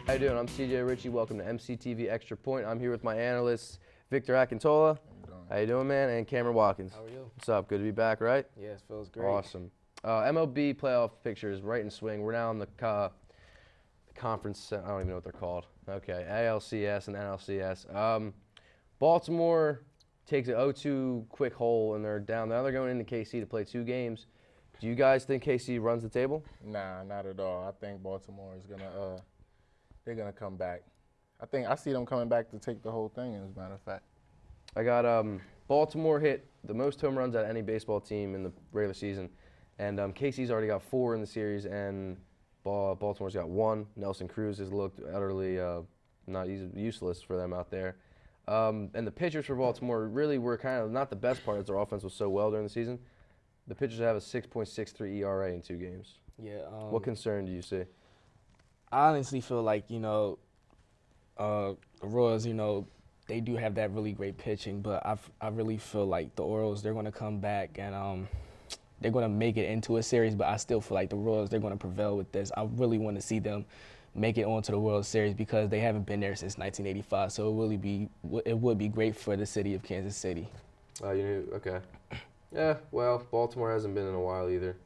How you doing? I'm CJ Ritchie. Welcome to MCTV Extra Point. I'm here with my analysts, Victor Akintola. How you doing, man? And Cameron Watkins. How are you? What's up? Good to be back, right? Yes, feels great. Awesome. MLB playoff picture is right in swing. We're now in the conference. I don't even know what they're called. Okay, ALCS and NLCS. Baltimore takes an 0-2 quick hole, and they're down. Now they're going into KC to play 2 games. Do you guys think KC runs the table? Nah, not at all. I think Baltimore is they're gonna come back. I see them coming back to take the whole thing. As a matter of fact, I got Baltimore hit the most home runs out of any baseball team in the regular season, and KC's already got 4 in the series, and Baltimore's got 1. Nelson Cruz has looked utterly useless for them out there. And the pitchers for Baltimore really were kind of not the best part, as their offense was so well during the season. The pitchers have a 6.63 ERA in 2 games. Yeah. What concern do you see? I honestly feel like, the Royals, they do have that really great pitching, but I really feel like the Orioles, they're going to come back and they're going to make it into a series, but I still feel like the Royals, they're going to prevail with this. I really want to see them make it onto the World Series because they haven't been there since 1985, so it would be great for the city of Kansas City. Oh, you knew? Okay. Yeah, well, Baltimore hasn't been in a while either.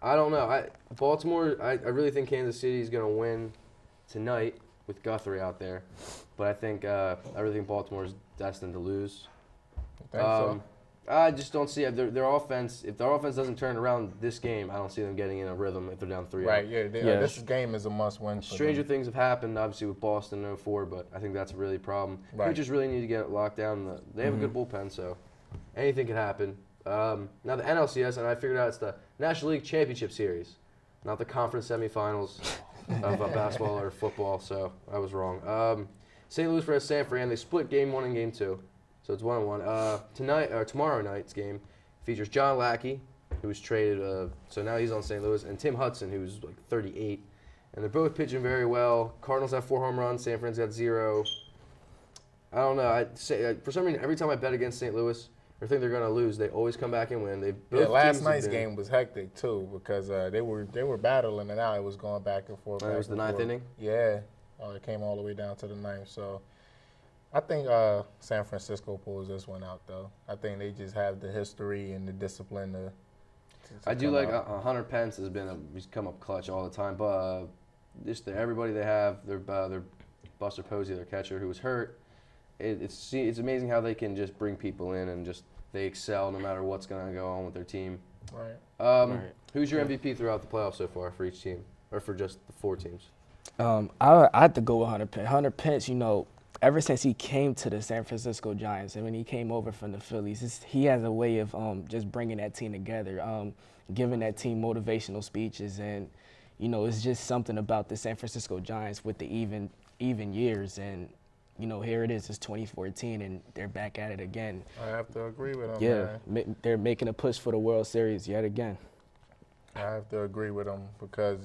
I don't know. Baltimore, I really think Kansas City is going to win tonight with Guthrie out there. But I really think Baltimore is destined to lose. you think so? I just don't see it. Their offense, if their offense doesn't turn around this game, I don't see them getting in a rhythm if they're down 3-0. Right. Yeah. This game is a must-win. Stranger things have happened, obviously, with Boston in 04, but I think that's really a problem. Right. Pitchers really need to get it locked down. They have a good bullpen, so anything can happen. Now the NLCS, and I figured out it's the National League Championship Series, not the conference semifinals of basketball or football, so I was wrong. St. Louis versus San Fran, they split game 1 and game 2, so it's 1-1. Tomorrow night's game features John Lackey, who was traded, so now he's on St. Louis, and Tim Hudson, who's like 38, and they're both pitching very well. Cardinals have 4 home runs, San Fran's got 0. I don't know. For some reason, every time I bet against St. Louis, or think they're going to lose, they always come back and win. Last night's game was hectic too because they were battling and out. It was going back and forth. It was the 9th inning? Yeah. It came all the way down to the 9th. So I think San Francisco pulls this one out though. I think they just have the history and the discipline to I do like Hunter Pence he's come up clutch all the time, but everybody they have, their Buster Posey, their catcher, who was hurt. It's amazing how they can just bring people in and they excel no matter what's going to go on with their team. Right. Who's your MVP throughout the playoffs so far for each team, or for just the 4 teams? I had to go with Hunter Pence. Hunter Pence, ever since he came to the San Francisco Giants and when he came over from the Phillies, he has a way of just bringing that team together, giving that team motivational speeches, and it's just something about the San Francisco Giants with the even years and. Here it is. It's 2014, and they're back at it again. I have to agree with them. Yeah, they're making a push for the World Series yet again. I have to agree with them because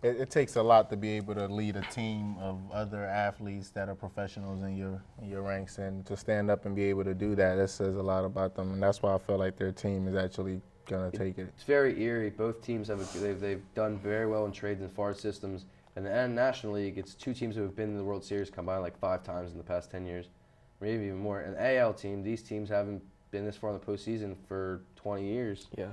it takes a lot to be able to lead a team of other athletes that are professionals in your ranks, and to stand up and be able to do that. That says a lot about them, and that's why I feel like their team is actually gonna take it. It's very eerie. Both teams they've done very well in trades and farm systems. And the National League, it's 2 teams who have been in the World Series combined like 5 times in the past 10 years, maybe even more. And the AL team, these teams haven't been this far in the postseason for 20 years. Yeah.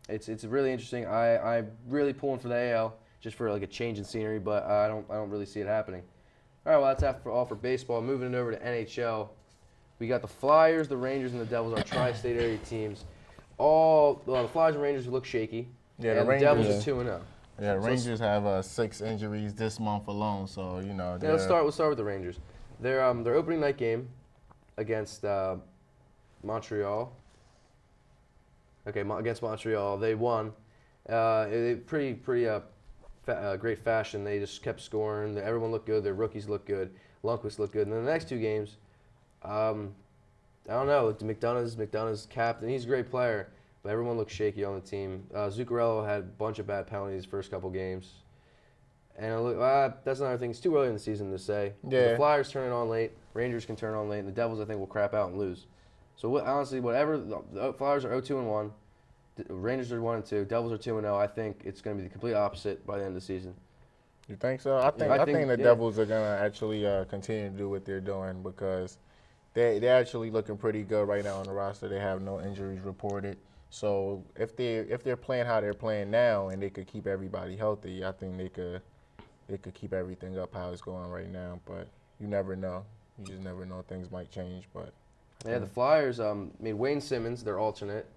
It's really interesting. I'm really pulling for the AL just for like a change in scenery, but I don't really see it happening. All right, well that's all for baseball. Moving it over to NHL, we got the Flyers, the Rangers, and the Devils, our tri-state area teams. The Flyers and Rangers look shaky. Yeah, and the Devils are 2-0. Yeah, Rangers have 6 injuries this month alone, so Yeah, let's start with the Rangers. Their opening night game against Montreal. Okay, against Montreal, they won. Pretty great fashion. They just kept scoring. Everyone looked good. Their rookies looked good. Lundqvist looked good. And then the next 2 games, I don't know. McDonough's captain. He's a great player. But everyone looks shaky on the team. Zuccarello had a bunch of bad penalties first couple games. And that's another thing. It's too early in the season to say. Yeah. The Flyers turn it on late. Rangers can turn it on late. And the Devils, I think, will crap out and lose. So honestly, whatever, the Flyers are 0-2-1. Rangers are 1-2. Devils are 2-0. I think it's going to be the complete opposite by the end of the season. You think so? I think the Devils are gonna actually continue to do what they're doing because they're actually looking pretty good right now on the roster. They have no injuries reported. So if they're playing how they're playing now and they could keep everybody healthy, I think they could keep everything up how it's going right now. But you never know. You just never know. Things might change. But yeah, the Flyers made Wayne Simmons their alternate,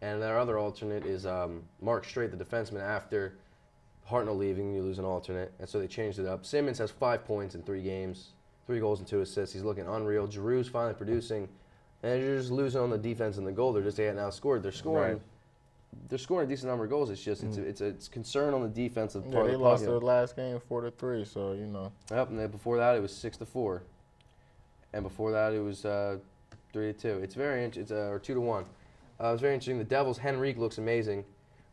and their other alternate is Mark Streit, the defenseman. After Hartnell leaving, you lose an alternate, and so they changed it up. Simmons has 5 points in 3 games, 3 goals and 2 assists. He's looking unreal. Giroux's finally producing, and you're just losing on the defense and the goal. They're just getting outscored. They're scoring. Right. They're scoring a decent number of goals. It's just it's concern on the defensive part. Yeah, they of the lost puck. the last game 4-3. So you know. Yep, and then before that it was 6-4, and before that it was 3-2. It's very or 2-1. It's very interesting. The Devils' Henrique looks amazing,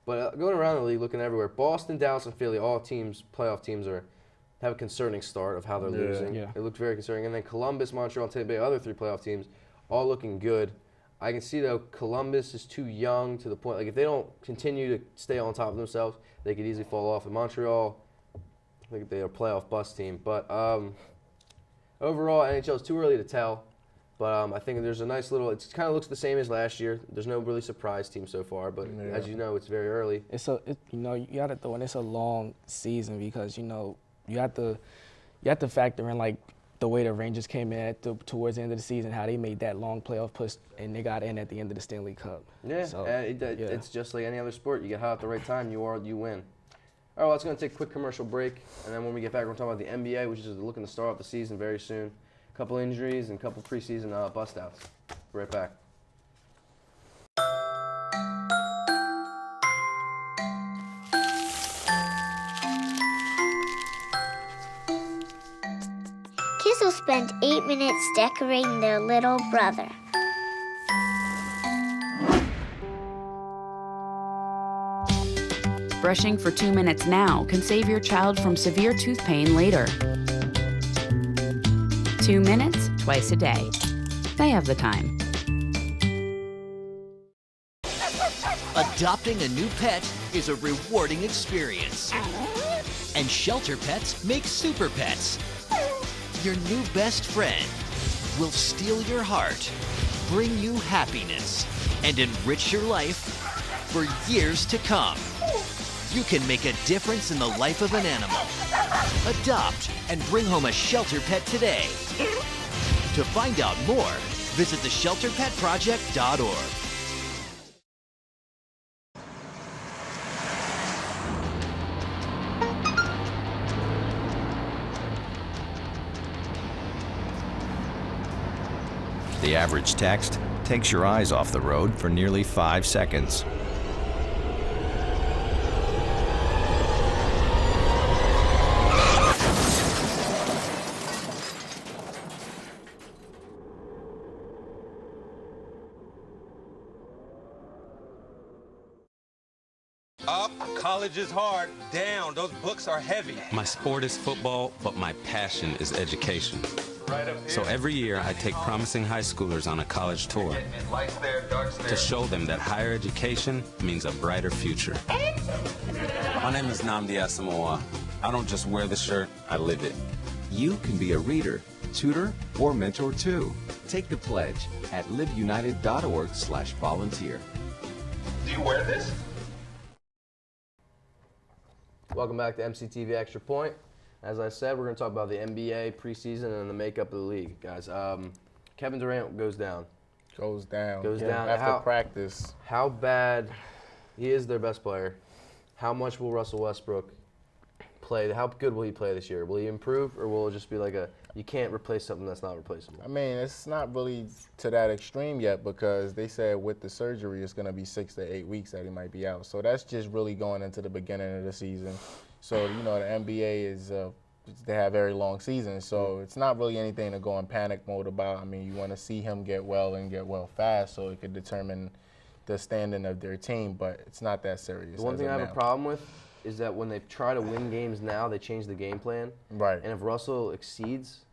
but going around the league, looking everywhere, Boston, Dallas, and Philly, all playoff teams have a concerning start of how they're losing. Yeah. It looked very concerning, and then Columbus, Montreal, and Tampa Bay, other 3 playoff teams, all looking good. I can see though Columbus is too young to the point. Like if they don't continue to stay on top of themselves, they could easily fall off. And Montreal, I think they're a playoff bust team. But overall, NHL is too early to tell. But I think there's a nice little. It kind of looks the same as last year. There's no really surprise team so far. But as you know, it's very early. You got to throw in. It's a long season because you have to factor in like the way the Rangers came in towards the end of the season, how they made that long playoff push, and they got in at the end of the Stanley Cup. Yeah, so, it's just like any other sport. You get hot at the right time, you win. All right, well, it's going to take a quick commercial break, and then when we get back, we're going to talk about the NBA, which is looking to start off the season very soon. A couple injuries and a couple preseason bust-outs. Be right back. Kids will spend 8 minutes decorating their little brother. Brushing for 2 minutes now can save your child from severe tooth pain later. 2 minutes, twice a day. They have the time. Adopting a new pet is a rewarding experience. And Shelter Pets make super pets. Your new best friend will steal your heart, bring you happiness, and enrich your life for years to come. You can make a difference in the life of an animal. Adopt and bring home a shelter pet today. To find out more, visit theshelterpetproject.org. The average text takes your eyes off the road for nearly 5 seconds. Up, college is hard. Down, those books are heavy. My sport is football, but my passion is education. So every year I take promising high schoolers on a college tour to show them that higher education means a brighter future. My name is Nnamdi Asamoah. I don't just wear the shirt, I live it. You can be a reader, tutor, or mentor too. Take the pledge at liveunited.org/volunteer. Do you wear this? Welcome back to MCTV Extra Point. As I said, we're going to talk about the NBA preseason and the makeup of the league, guys. Kevin Durant goes down. Goes down after practice. How bad? He is their best player. How much will Russell Westbrook play? How good will he play this year? Will he improve, or will it just be like you can't replace something that's not replaceable? I mean, it's not really to that extreme yet because they said with the surgery it's going to be 6 to 8 weeks that he might be out. So that's just really going into the beginning of the season. So, the NBA is, they have very long seasons, so it's not really anything to go in panic mode about. I mean, you want to see him get well and get well fast so it could determine the standing of their team, but it's not that serious. The one thing I have a problem with is that when they try to win games now, they change the game plan. Right. And if Russell exceeds,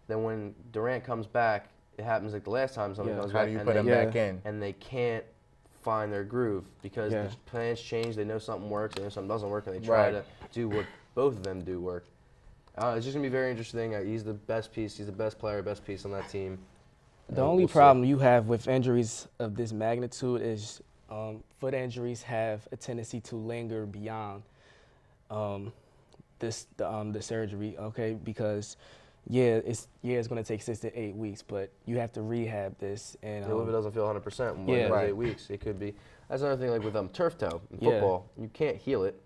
then when Durant comes back, it happens like the last time something comes back. How do you put him back in? And they can't find their groove because the plans change. They know something works, they know something doesn't work, and they try to do what both of them do work. It's just going to be very interesting. He's the best piece. He's the best player, best piece on that team. The only problem you have with injuries of this magnitude is foot injuries have a tendency to linger beyond the surgery, okay? Because it's going to take 6 to 8 weeks, but you have to rehab this. And if it doesn't feel 100% in yeah, 8 weeks, it could be. That's another thing, like with turf toe in football, you can't heal it.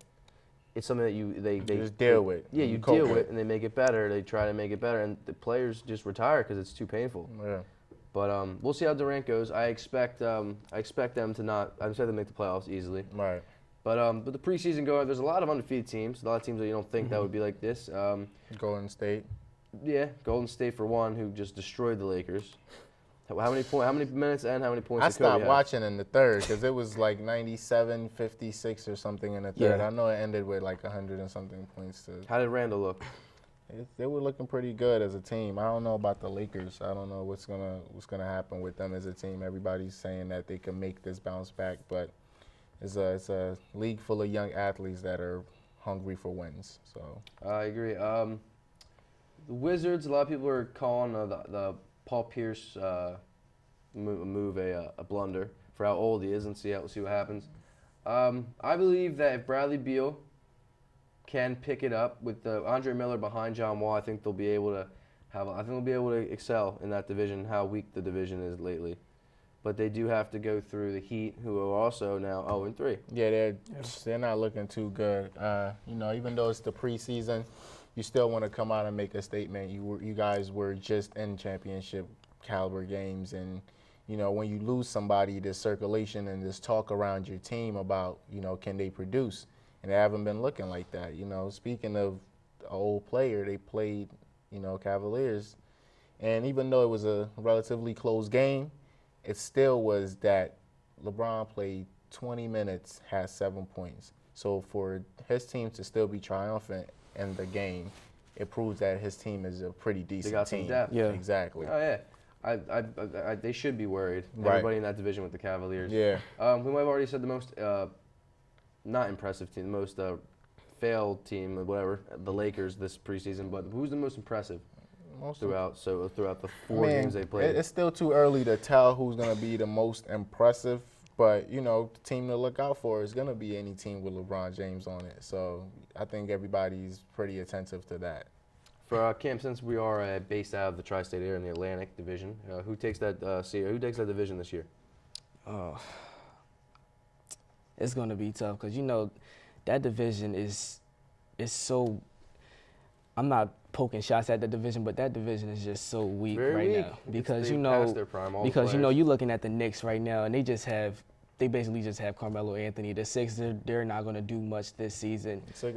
It's something that they just deal with. Yeah, you deal with, and they make it better. They try to make it better, and the players just retire because it's too painful. Yeah. But we'll see how Durant goes. I expect them to not. I expect them to make the playoffs easily. Right. But the preseason going, there's a lot of undefeated teams. A lot of teams that you don't think that would be like this. Golden State. Yeah, Golden State for one, who just destroyed the Lakers. How many minutes and how many points? I did Kobe stopped have? watching in the third because it was like 97-56 or something in the third. Yeah. I know it ended with like 100 and something points. How did Randall look? They were looking pretty good as a team. I don't know about the Lakers. I don't know what's gonna happen with them as a team. Everybody's saying that they can make this bounce back, but it's a league full of young athletes that are hungry for wins. So I agree. The Wizards. A lot of people are calling the Paul Pierce move a blunder for how old he is, and see what happens. I believe that if Bradley Beal can pick it up with Andre Miller behind John Wall, I think they'll be able to excel in that division. How weak the division is lately, but they do have to go through the Heat, who are also now 0-3. yeah, they're not looking too good. Even though it's the preseason, you still want to come out and make a statement. You guys were just in championship caliber games, and when you lose somebody, there's circulation and there's talk around your team about can they produce, and they haven't been looking like that. Speaking of an old player, they played Cavaliers, and even though it was a relatively close game, it still was that LeBron played 20 minutes, had 7 points. So for his team to still be triumphant in the game, it proves that his team is a pretty decent They got team. some depth. Yeah. Exactly. Oh yeah. They should be worried. Right. Everybody in that division with the Cavaliers. Yeah. We might have already said the most not impressive team, the most failed team, whatever, the Lakers this preseason. But who's the most impressive throughout the 4 games they played? It's still too early to tell who's going to be the most impressive. But, the team to look out for is going to be any team with LeBron James on it. So I think everybody's pretty attentive to that. For Cam, since we are based out of the tri-state area in the Atlantic Division, who takes that who takes that division this year? It's going to be tough because that division is so. I'm not poking shots at the division, but that division is just so weak now because past their prime, you're looking at the Knicks right now and they basically just have Carmelo Anthony. The Sixers, they're not going to do much this season. I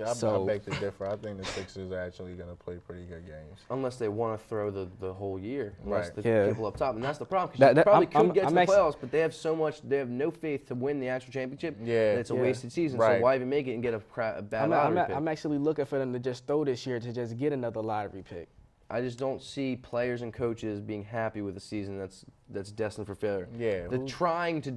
beg to differ. I think the Sixers are actually going to play pretty good games. Unless they want to throw the whole year. Unless Right. the people up top. And that's the problem. Because you probably could get to the playoffs, but they have no faith to win the actual championship. Yeah. And it's a wasted season. Right. So why even make it and get a bad lottery pick? I'm actually looking for them to just throw this year to just get another lottery pick. I just don't see players and coaches being happy with a season that's destined for failure. Yeah. The trying to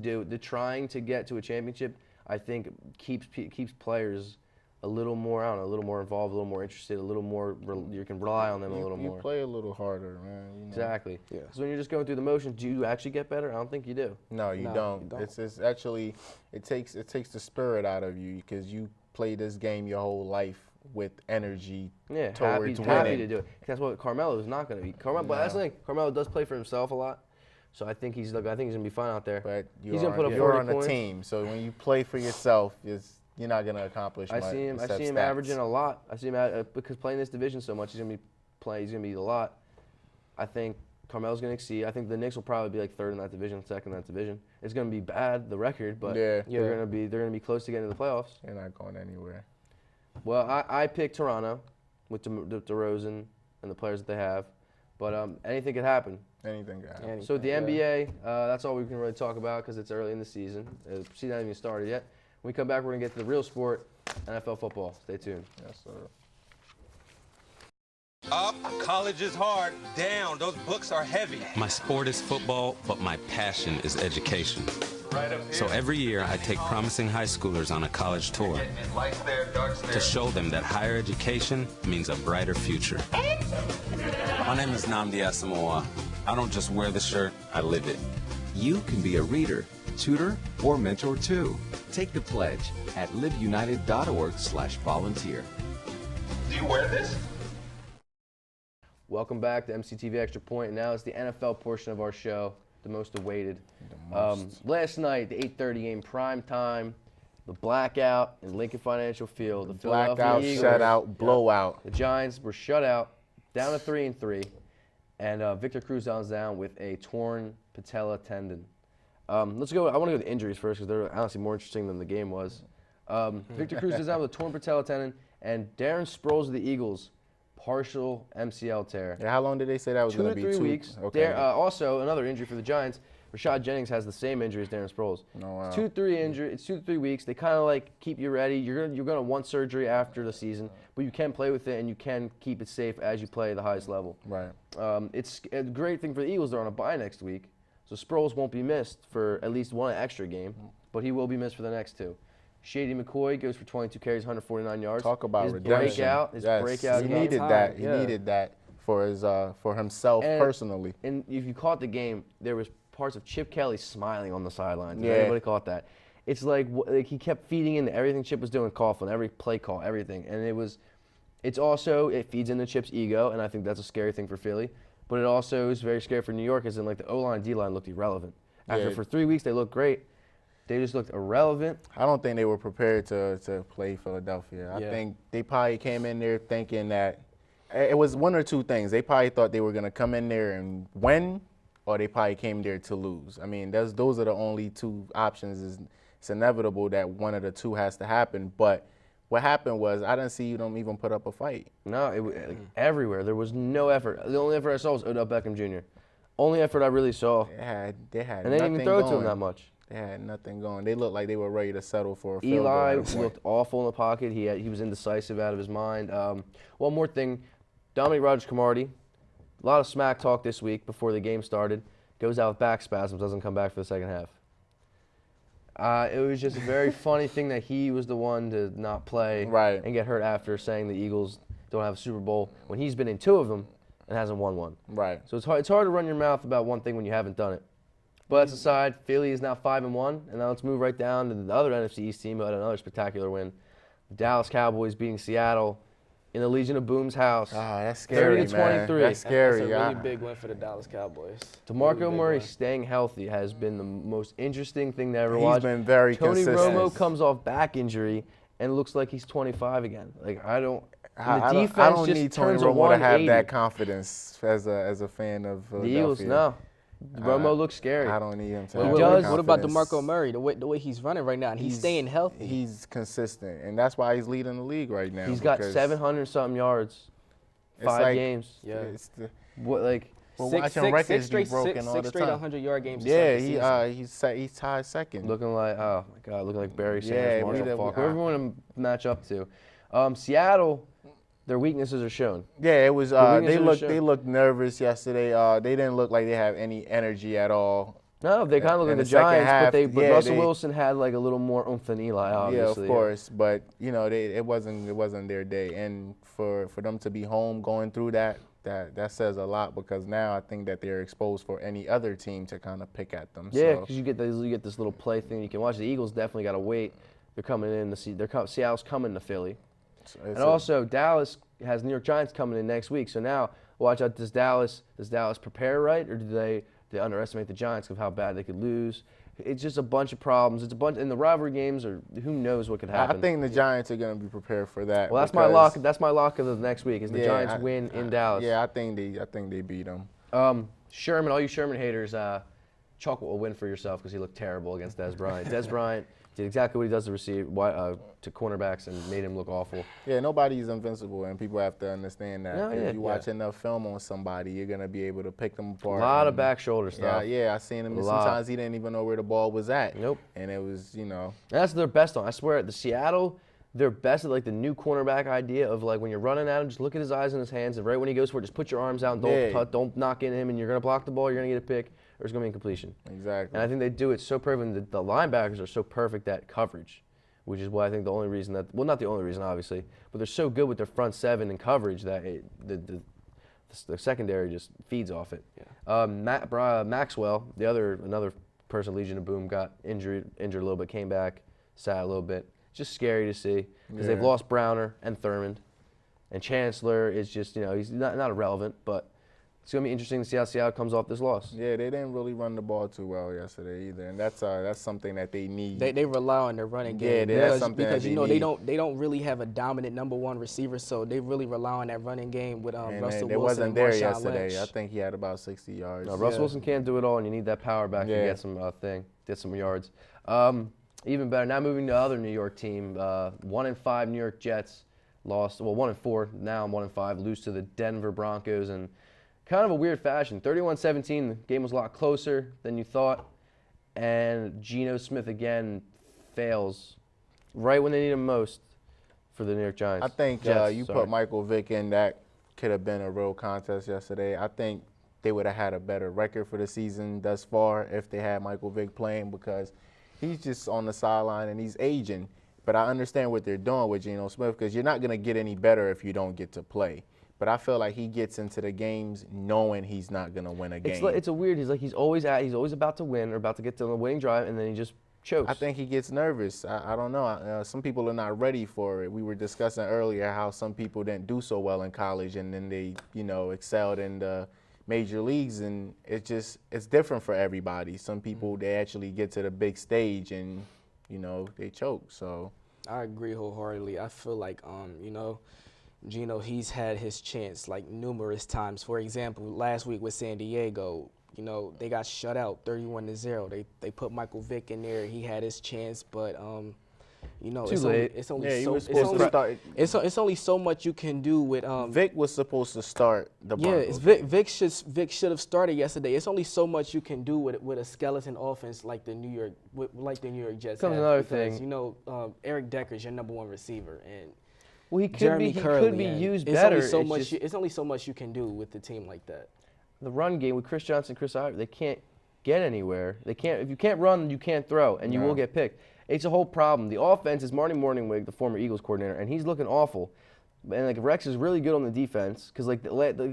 get to a championship, I think keeps players a little more involved, a little more interested, a little more. You can rely on them a little more. You play a little harder, man. Exactly. Yeah. Because when you're just going through the motions, do you actually get better? I don't think you do. No, you don't. It's actually it takes the spirit out of you because you play this game your whole life with energy towards winning. Happy to do it. That's what Carmelo is not going to be. But that's the thing. Carmelo does play for himself a lot, so I think he's going to be fine out there. But he's going to put up 40 you're on points. the team, so when you play for yourself, you're not going to accomplish much. I see him averaging a lot. I see him because playing this division so much, he's going to be a lot. I think Carmelo's going to exceed. I think the Knicks will probably be like third in that division, second in that division. It's going to be bad, the record, but they're going to be close to getting to the playoffs. They're not going anywhere. Well, I picked Toronto with DeRozan and the players that they have, but anything could happen. Anything could happen. So the NBA, that's all we can really talk about because it's early in the season. The season hasn't even started yet. When we come back, we're going to get to the real sport, NFL football. Stay tuned. Yes, sir. Up, college is hard. Down, those books are heavy. My sport is football, but my passion is education. So every year I take promising high schoolers on a college tour to show them that higher education means a brighter future. My name is Nnamdi Asamoah. I don't just wear the shirt, I live it. You can be a reader, tutor, or mentor too. Take the pledge at liveunited.org/volunteer. Do you wear this? Welcome back to MCTV Extra Point, and now it's the NFL portion of our show, the most awaited. Last night, the 8:30 game, prime time, the blackout in Lincoln Financial Field. The Blackout, Eagles, shutout, blowout. The Giants were shut out, down to 3-3, and Victor Cruz is down with a torn patella tendon. Let's go. I want to go to the injuries first because they're honestly more interesting than the game was. Victor Cruz is out with a torn patella tendon, and Darren Sproles of the Eagles, partial MCL tear. Yeah, how long did they say that was going to be? 2 to 3 weeks. Okay. Also, another injury for the Giants. Rashad Jennings has the same injury as Darren Sproles. Oh, wow. It's 2 to 3 weeks. They kind of like keep you ready. You're gonna want surgery after the season, but you can play with it and you can keep it safe as you play at the highest level. Right. It's a great thing for the Eagles. They're on a bye next week, so Sproles won't be missed for at least one extra game, but he will be missed for the next 2. Shady McCoy goes for 22 carries, 149 yards. Talk about his redemption. breakout. He game. needed that. He needed that for his for himself personally. And if you caught the game, there was parts of Chip Kelly smiling on the sidelines. Yeah. Everybody caught that. It's like he kept feeding into everything Chip was doing, Coughlin, every play call, everything. And it feeds into Chip's ego, and I think that's a scary thing for Philly. But it also is very scary for New York, as in like the O-line, D-line looked irrelevant. After for 3 weeks they looked great, they just looked irrelevant. I don't think they were prepared to play Philadelphia. I think they probably came in there thinking that it was one or two things. They probably thought they were going to come in there and win, or they probably came there to lose. I mean, those are the only two options. It's inevitable that one of the two has to happen. But what happened was I didn't see them even put up a fight. No, everywhere. There was no effort. The only effort I saw was Odell Beckham Jr. Only effort I really saw. They had and they didn't even throw it to him that much. They had nothing going. They looked like they were ready to settle for a field Eli goal. looked awful in the pocket. He was indecisive, out of his mind. One more thing, Dominic Rodgers-Cromartie, a lot of smack talk this week before the game started. Goes out with back spasms, doesn't come back for the second half. It was just a very funny thing that he was the one to not play and get hurt after saying the Eagles don't have a Super Bowl when he's been in 2 of them and hasn't won one. Right. So it's hard to run your mouth about one thing when you haven't done it. But that's aside, Philly is now 5-1, and now let's move right down to the other NFC East team who had another spectacular win. The Dallas Cowboys beating Seattle in the Legion of Boom's house. That's scary, 30-23. man. That's scary. That's a really big win for the Dallas Cowboys. DeMarco Murray staying healthy has been the most interesting thing to ever watch. He's been very consistent. Tony Romo comes off back injury and looks like he's 25 again. Like I don't need Tony Romo to have that confidence as a fan of Philadelphia. The Eagles, no. Romo looks scary. I don't need him to. What about DeMarco Murray? The way he's running right now, and he's staying healthy. He's consistent, and that's why he's leading the league right now. He's got 700-something yards, 5 games. Yeah. Six straight 100-yard games. Yeah, he's tied second. Looking like looking like Barry Sanders, Marshall Faulk, whoever we want to match up to. Seattle. Their weaknesses are shown. Yeah, it was. They looked nervous yesterday. They didn't look like they have any energy at all. No, they kind of look like the Giants, but Russell Wilson had like a little more oomph than Eli, obviously. Yeah, of course, but it wasn't their day, and for them to be home going through that says a lot, because now I think that they're exposed for any other team to kind of pick at them. Yeah, because you get this little play thing you can watch. The Eagles definitely got to wait. They're coming in to see. Seattle's coming to Philly. And also, Dallas has New York Giants coming in next week. So now, watch out. Does Dallas prepare right, or do they underestimate the Giants of how bad they could lose? It's just a bunch of problems. It's a bunch in the rivalry games, or who knows what could happen. I think the Giants are going to be prepared for that. Well, that's my lock. That's my lock of the next week. Is the Giants win in Dallas? Yeah, I think they beat them. Sherman, all you Sherman haters, chalk a win for yourself because he looked terrible against Dez Bryant. Dez Bryant did exactly what he does to cornerbacks and made him look awful. Yeah, nobody's invincible, and people have to understand that. If you watch enough film on somebody, you're going to be able to pick them apart. A lot of back shoulder stuff. Yeah, I seen him. Sometimes he didn't even know where the ball was at. Nope. And it was, That's their best on. I swear, the Seattle they're best at like the new cornerback idea of like when you're running at him, just look at his eyes and his hands, and right when he goes for it, just put your arms out and don't knock into him, and you're gonna block the ball, you're gonna get a pick, or it's gonna be incompletion. Exactly. And I think they do it so perfect. The linebackers are so perfect at coverage, which is why I think the only reason that, well, not the only reason obviously, but they're so good with their front seven and coverage that the secondary just feeds off it. Yeah. Maxwell, another person, Legion of Boom, got injured a little bit, came back, sat a little bit. Just scary to see because they've lost Browner and Thurmond, and Chancellor is just, he's not irrelevant, but it's going to be interesting to see how Seattle comes off this loss. Yeah, they didn't really run the ball too well yesterday either, and that's something that they need. They rely on their running game. Yeah, that's something because that they need. They don't really have a dominant number one receiver, so they really rely on that running game with Russell Wilson. It wasn't and there Marshawn yesterday. Lynch. I think he had about 60 yards. No, Russell Wilson can't do it all, and you need that power back to get some yards. Even better. Now moving to other New York team, 1-5 New York Jets lost. Well, 1-4. Now 1-5, lose to the Denver Broncos, and kind of a weird fashion. 31-17. The game was a lot closer than you thought, and Geno Smith again fails right when they need him most for the New York Giants. I think put Michael Vick in, that could have been a real contest yesterday. I think they would have had a better record for the season thus far if they had Michael Vick playing, because he's just on the sideline and he's aging. But I understand what they're doing with Geno Smith, because you're not going to get any better if you don't get to play. But I feel like he gets into the games knowing he's not going to win a game. It's a weird. He's always about to win or about to get to the winning drive, and then he just chokes. I think he gets nervous. I don't know. Some people are not ready for it. We were discussing earlier how some people didn't do so well in college, and then they, excelled in the major leagues, and it's different for everybody. Some people, they actually get to the big stage and, they choke. So I agree wholeheartedly. I feel like, Geno, he's had his chance like numerous times. For example, last week with San Diego, they got shut out 31-0. They put Michael Vick in there. He had his chance, but it's only so much you can do with Vick was supposed to start the Broncos. Vick should have started yesterday. It's only so much you can do with a skeleton offense like the New York Jets. Comes another thing. Eric Decker's your number one receiver, and he could be used better. It's only so much you can do with the team like that. The run game with Chris Johnson, Chris Ivory, they can't get anywhere. If you can't run, you can't throw, and you will get picked. It's a whole problem. The offense is Marty Morningwig, the former Eagles coordinator, and he's looking awful. And Rex is really good on the defense, because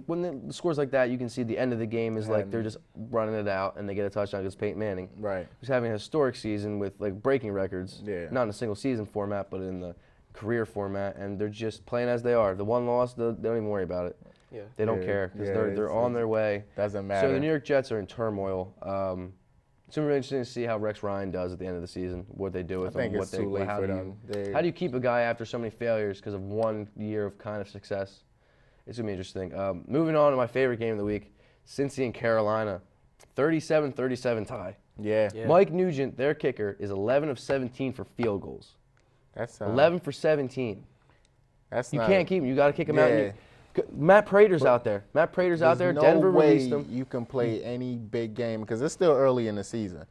when the scores like that, you can see the end of the game is they're just running it out and they get a touchdown against Peyton Manning. Right. Who's having a historic season with breaking records. Yeah. Not in a single season format, but in the career format, and they're just playing as they are. The one loss, they don't even worry about it. Yeah. They don't care, because they're on their way. Doesn't matter. So the New York Jets are in turmoil. It's going to be really interesting to see how Rex Ryan does at the end of the season, what they do with him. I think it's too late for them. How do you keep a guy after so many failures because of 1 year of kind of success? It's going to be interesting. Moving on to my favorite game of the week, Cincy and Carolina, 37-37 tie. Yeah. Mike Nugent, their kicker, is 11 of 17 for field goals. That's 11 for 17. You can't keep him. You got to kick him out. Matt Prater's out there. Denver released him. You can play any big game, because it's still early in the season.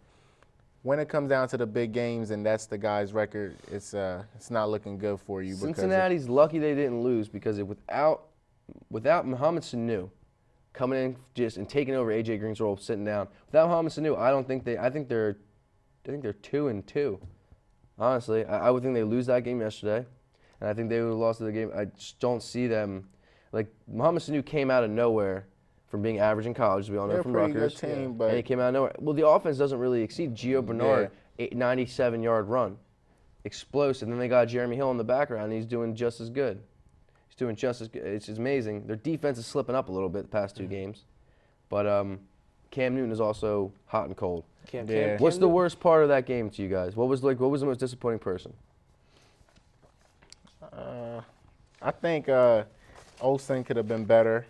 When it comes down to the big games and that's the guy's record, it's not looking good for you. Cincinnati's lucky they didn't lose, because without Mohamed Sanu coming in and taking over AJ Green's role, sitting down, without Mohamed Sanu, I think they're 2-2. Honestly, I would think they lose that game yesterday, and I think they would have lost the game. I just don't see them. Mohamed Sanu came out of nowhere from being average in college, as we all know from Rutgers. Good team, and he came out of nowhere. Well, the offense doesn't really exceed Gio Bernard, 97-yard run. Explosive. And then they got Jeremy Hill in the background, and he's doing just as good. It's just amazing. Their defense is slipping up a little bit the past 2 games. But Cam Newton is also hot and cold. What's the worst part of that game to you guys? What was the most disappointing person? I think Olsen could have been better,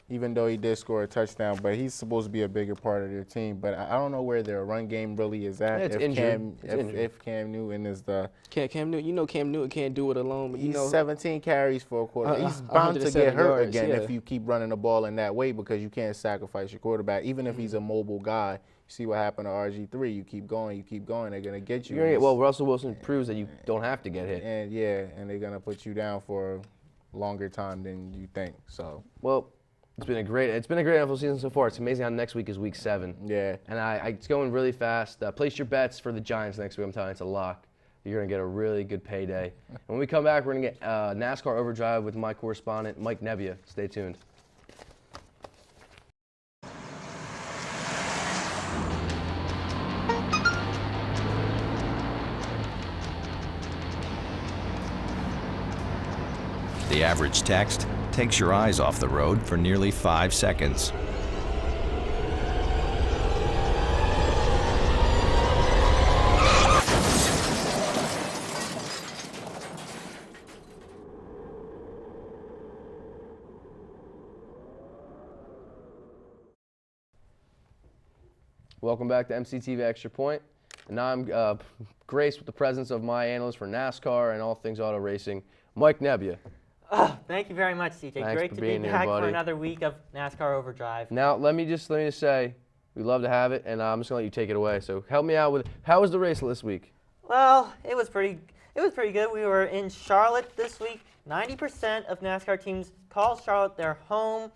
even though he did score a touchdown. But he's supposed to be a bigger part of their team. But I don't know where their run game really is at. If Cam Newton is the Cam Newton, Cam Newton can't do it alone. But he's 17 carries for a quarter. He's bound to get hurt again if you keep running the ball in that way, because you can't sacrifice your quarterback. Even if he's a mobile guy, see what happened to RG3. You keep going, they're gonna get you. You're gonna get, well, Russell Wilson proves that you don't have to get hit. And yeah, and they're gonna put you down for a longer time than you think. So. Well, it's been a great NFL season so far. It's amazing how next week is week 7. Yeah. And it's going really fast. Place your bets for the Giants next week. I'm telling you, it's a lock. You're going to get a really good payday. And when we come back, we're going to get NASCAR Overdrive with my correspondent, Mike Nebbia. Stay tuned. The average text takes your eyes off the road for nearly 5 seconds. Welcome back to MCTV Extra Point. And now I'm graced with the presence of my analyst for NASCAR and all things auto racing, Mike Nebbia. Oh, thank you very much, CJ. Thanks Great for to be being here, back buddy. for another week of NASCAR Overdrive. Now, let me just say, we love to have it, and I'm just going to let you take it away. So help me out with, how was the race this week? Well, it was pretty good. We were in Charlotte this week. 90% of NASCAR teams call Charlotte their home.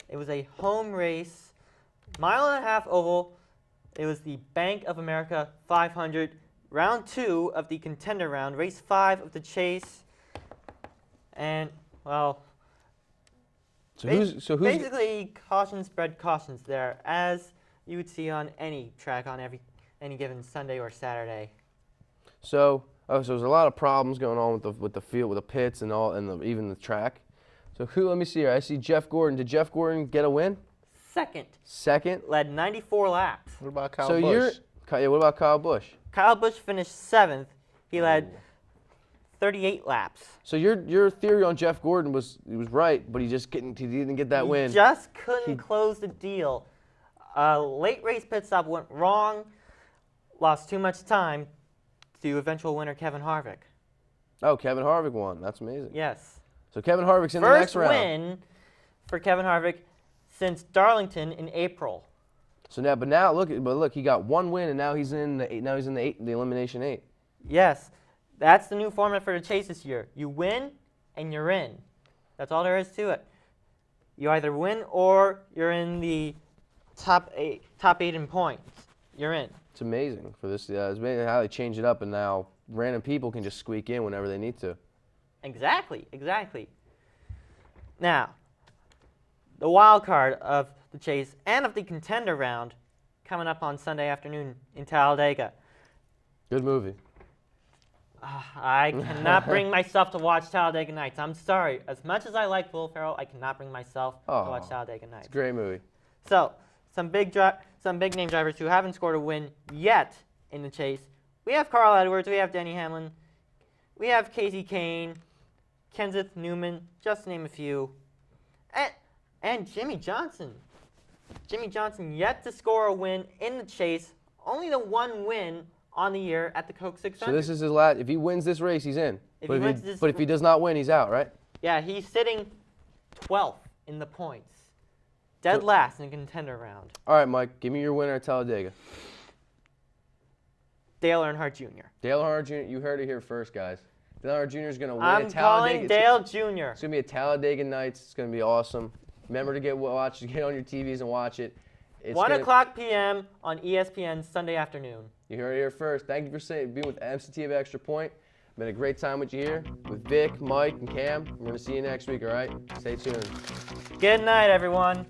It was a home race, 1.5-mile oval. It was the Bank of America 500, round 2 of the contender round, race 5 of the chase. And, well, basically cautions bred cautions there, as you would see on any track on any given Sunday or Saturday. So there's a lot of problems going on with the field, with the pits and all, and even the track. So let me see here. I see Jeff Gordon. Did Jeff Gordon get a win? Second. Led 94 laps. What about Kyle Busch? What about Kyle Busch? Kyle Busch finished 7th. He led 38 laps. So your theory on Jeff Gordon was right, but he didn't get that win. He just couldn't close the deal. Late race pit stop went wrong. Lost too much time to eventual winner Kevin Harvick. Oh, Kevin Harvick won. That's amazing. Yes. So Kevin Harvick's in the next round. First win for Kevin Harvick since Darlington in April. So now look, he got 1 win, and now he's in the elimination 8. Yes, that's the new format for the chase this year. You win and you're in. That's all there is to it. You either win or you're in the top eight in points. You're in. It's amazing for this. It's amazing how they changed it up, and now random people can just squeak in whenever they need to. Exactly. Now, the wild card of the chase and of the contender round coming up on Sunday afternoon in Talladega. Good movie. I cannot bring myself to watch Talladega Nights. I'm sorry. As much as I like Will Ferrell, I cannot bring myself to watch Talladega Nights. It's a great movie. So, some big name drivers who haven't scored a win yet in the chase. We have Carl Edwards. We have Denny Hamlin. We have Casey Kane, Kenseth Newman, just to name a few. And Jimmy Johnson. Jimmy Johnson yet to score a win in the chase. Only the 1 win on the year at the Coke 600. So this is his last. If he wins this race, he's in. But if he does not win, he's out, right? Yeah, he's sitting 12th in the points. Dead last in the contender round. All right, Mike, give me your winner at Talladega. Dale Earnhardt Jr. Dale Earnhart Jr., you heard it here first, guys. Dale Earnhardt Jr. is going to win I'm at Talladega. calling Dale Jr. It's going to be a Talladega Nights. It's going to be awesome. Remember to get on your TVs and watch it. It's 1 o'clock p.m. on ESPN Sunday afternoon. You heard it here first. Thank you for being with MCTV Extra Point. Been a great time with you here, with Vic, Mike, and Cam. We're going to see you next week, all right? Stay tuned. Good night, everyone.